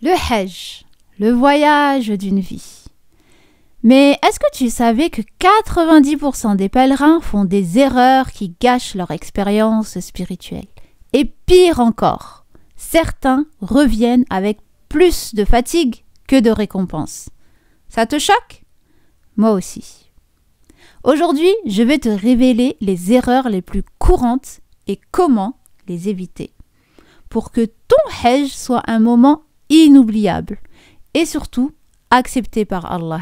Le Hajj, le voyage d'une vie. Mais est-ce que tu savais que 90% des pèlerins font des erreurs qui gâchent leur expérience spirituelle? Et pire encore, certains reviennent avec plus de fatigue que de récompense. Ça te choque? Moi aussi. Aujourd'hui, je vais te révéler les erreurs les plus courantes et comment les éviter pour que ton Hajj soit un moment inoubliable et surtout accepté par Allah.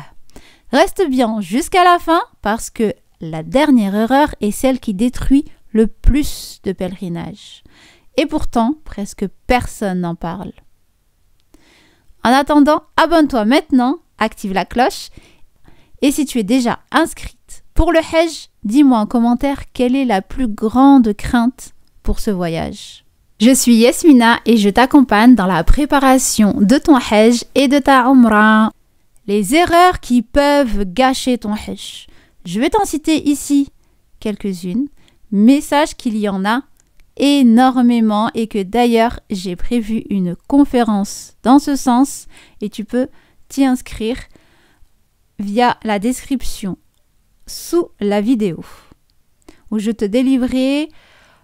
Reste bien jusqu'à la fin parce que la dernière erreur est celle qui détruit le plus de pèlerinages. Et pourtant, presque personne n'en parle. En attendant, abonne-toi maintenant, active la cloche et si tu es déjà inscrite pour le Hajj, dis-moi en commentaire quelle est la plus grande crainte pour ce voyage. Je suis Yasmina et je t'accompagne dans la préparation de ton Hajj et de ta Umrah. Les erreurs qui peuvent gâcher ton Hajj. Je vais t'en citer ici quelques-unes, mais sache qu'il y en a énormément et que d'ailleurs j'ai prévu une conférence dans ce sens et tu peux t'y inscrire via la description sous la vidéo où je te délivrerai,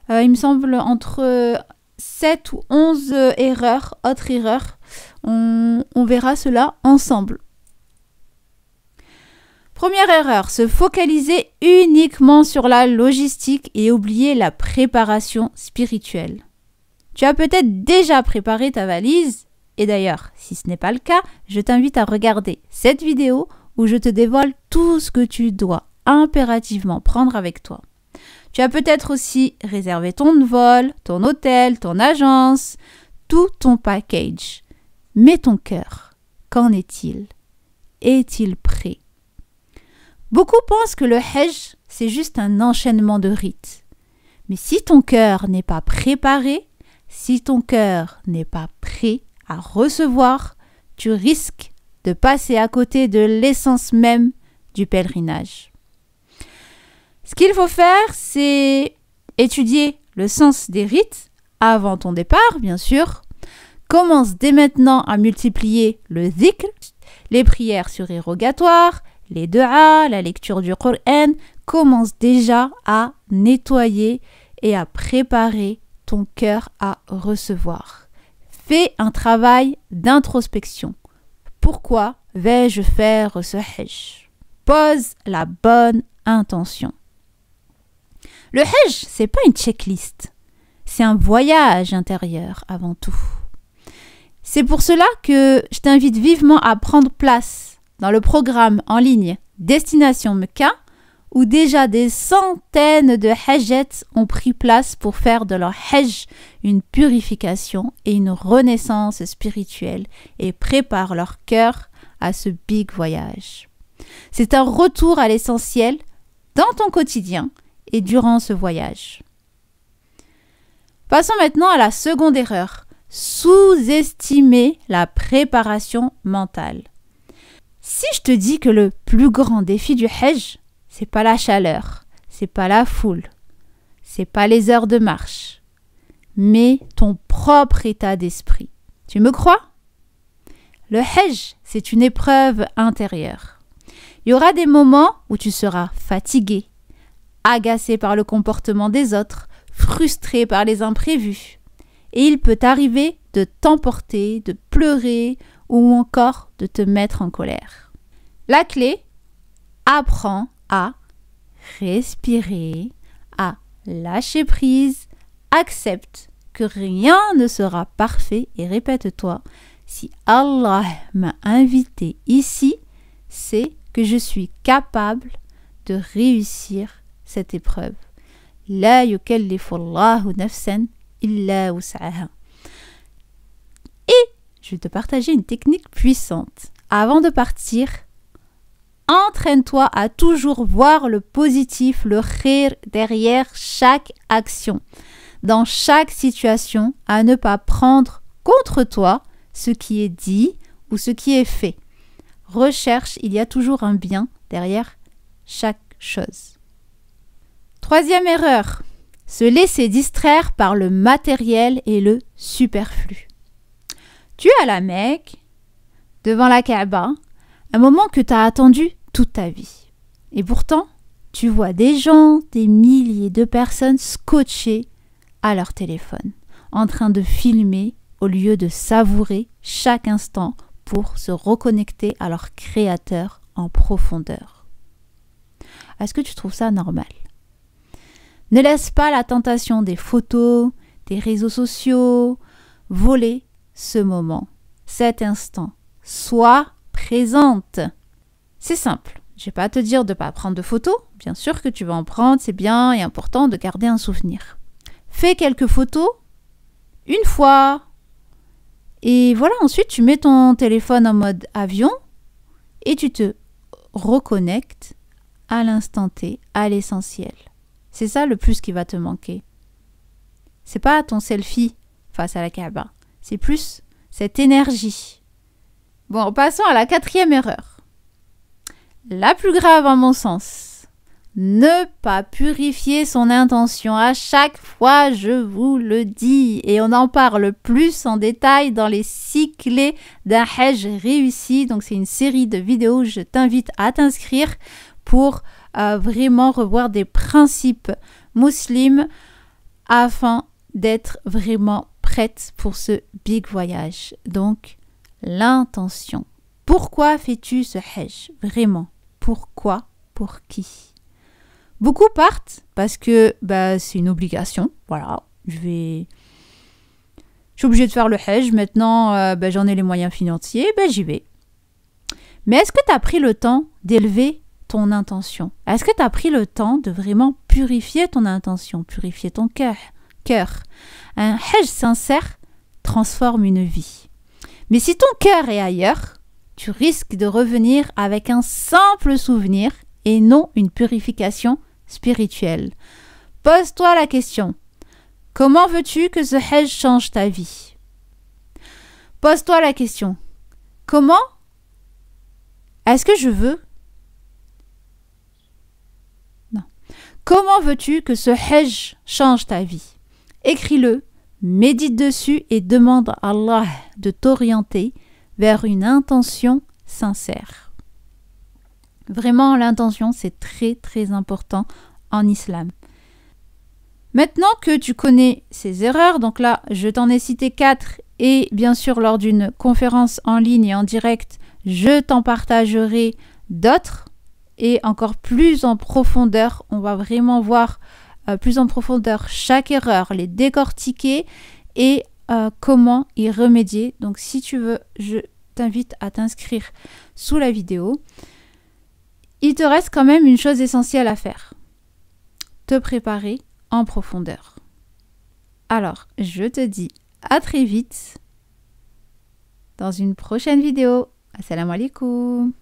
il me semble, entre 7 ou 11 erreurs, autres erreurs. On verra cela ensemble. Première erreur, se focaliser uniquement sur la logistique et oublier la préparation spirituelle. Tu as peut-être déjà préparé ta valise et d'ailleurs, si ce n'est pas le cas, je t'invite à regarder cette vidéo où je te dévoile tout ce que tu dois impérativement prendre avec toi. Tu as peut-être aussi réservé ton vol, ton hôtel, ton agence, tout ton package. Mais ton cœur, qu'en est-il? Est-il prêt? Beaucoup pensent que le Hajj, c'est juste un enchaînement de rites. Mais si ton cœur n'est pas préparé, si ton cœur n'est pas prêt à recevoir, tu risques de passer à côté de l'essence même du pèlerinage. Ce qu'il faut faire, c'est étudier le sens des rites avant ton départ, bien sûr. Commence dès maintenant à multiplier le dhikr, les prières surérogatoires, les du'as, la lecture du Coran. Commence déjà à nettoyer et à préparer ton cœur à recevoir. Fais un travail d'introspection. Pourquoi vais-je faire ce Hajj? Pose la bonne intention. Le Hajj, c'est pas une checklist. C'est un voyage intérieur avant tout. C'est pour cela que je t'invite vivement à prendre place dans le programme en ligne Destination Mecca, où déjà des centaines de Hajjats ont pris place pour faire de leur Hajj une purification et une renaissance spirituelle et préparent leur cœur à ce big voyage. C'est un retour à l'essentiel dans ton quotidien et durant ce voyage. Passons maintenant à la seconde erreur. Sous-estimer la préparation mentale. Si je te dis que le plus grand défi du Hajj, c'est pas la chaleur, c'est pas la foule, c'est pas les heures de marche, mais ton propre état d'esprit. Tu me crois? Le Hajj, c'est une épreuve intérieure. Il y aura des moments où tu seras fatigué, agacé par le comportement des autres, frustré par les imprévus. Et il peut t'arriver de t'emporter, de pleurer ou encore de te mettre en colère. La clé, apprends à respirer, à lâcher prise, accepte que rien ne sera parfait et répète-toi, si Allah m'a invité ici, c'est que je suis capable de réussir cette épreuve. La yukallifu Allahu nafsan illa wus'aha. Et je vais te partager une technique puissante. Avant de partir, entraîne-toi à toujours voir le positif, le khir derrière chaque action. Dans chaque situation, à ne pas prendre contre toi ce qui est dit ou ce qui est fait. Recherche, il y a toujours un bien derrière chaque chose. Troisième erreur, se laisser distraire par le matériel et le superflu. Tu es à la Mecque, devant la Kaaba, un moment que tu as attendu toute ta vie. Et pourtant, tu vois des gens, des milliers de personnes scotchées à leur téléphone, en train de filmer au lieu de savourer chaque instant pour se reconnecter à leur créateur en profondeur. Est-ce que tu trouves ça normal? Ne laisse pas la tentation des photos, des réseaux sociaux, voler ce moment, cet instant. Sois présente. C'est simple. Je ne vais pas te dire de ne pas prendre de photos. Bien sûr que tu vas en prendre, c'est bien et important de garder un souvenir. Fais quelques photos, une fois. Et voilà, ensuite tu mets ton téléphone en mode avion et tu te reconnectes à l'instant T, à l'essentiel. C'est ça le plus qui va te manquer. C'est pas ton selfie face à la Kaaba. C'est plus cette énergie. Bon, passons à la 4e erreur. La plus grave à mon sens. Ne pas purifier son intention. À chaque fois, je vous le dis. Et on en parle plus en détail dans les 6 clés d'un Hajj réussi. Donc, c'est une série de vidéos où je t'invite à t'inscrire pour vraiment revoir des principes musulmans afin d'être vraiment prête pour ce big voyage. Donc, l'intention. Pourquoi fais-tu ce Hajj? Vraiment. Pourquoi? Pour qui? Beaucoup partent parce que c'est une obligation. Voilà, je suis obligée de faire le Hajj. Maintenant, j'en ai les moyens financiers. J'y vais. Mais est-ce que tu as pris le temps d'élever ton intention? Est-ce que tu as pris le temps de vraiment purifier ton intention, purifier ton cœur? Un Hajj sincère transforme une vie. Mais si ton cœur est ailleurs, tu risques de revenir avec un simple souvenir et non une purification spirituelle. Pose-toi la question. Comment veux-tu que ce Hajj change ta vie? Pose-toi la question. Comment est-ce que je veux? Non. Comment veux-tu que ce Hajj change ta vie? Écris-le, médite dessus et demande à Allah de t'orienter vers une intention sincère. Vraiment, l'intention, c'est très très important en islam. Maintenant que tu connais ces erreurs, donc là, je t'en ai cité 4 et bien sûr lors d'une conférence en ligne et en direct, je t'en partagerai d'autres et encore plus en profondeur. On va vraiment voir plus en profondeur chaque erreur, les décortiquer et comment y remédier. Donc si tu veux, je t'invite à t'inscrire sous la vidéo. Il te reste quand même une chose essentielle à faire. Te préparer en profondeur. Alors, je te dis à très vite dans une prochaine vidéo. Assalamu alaikum.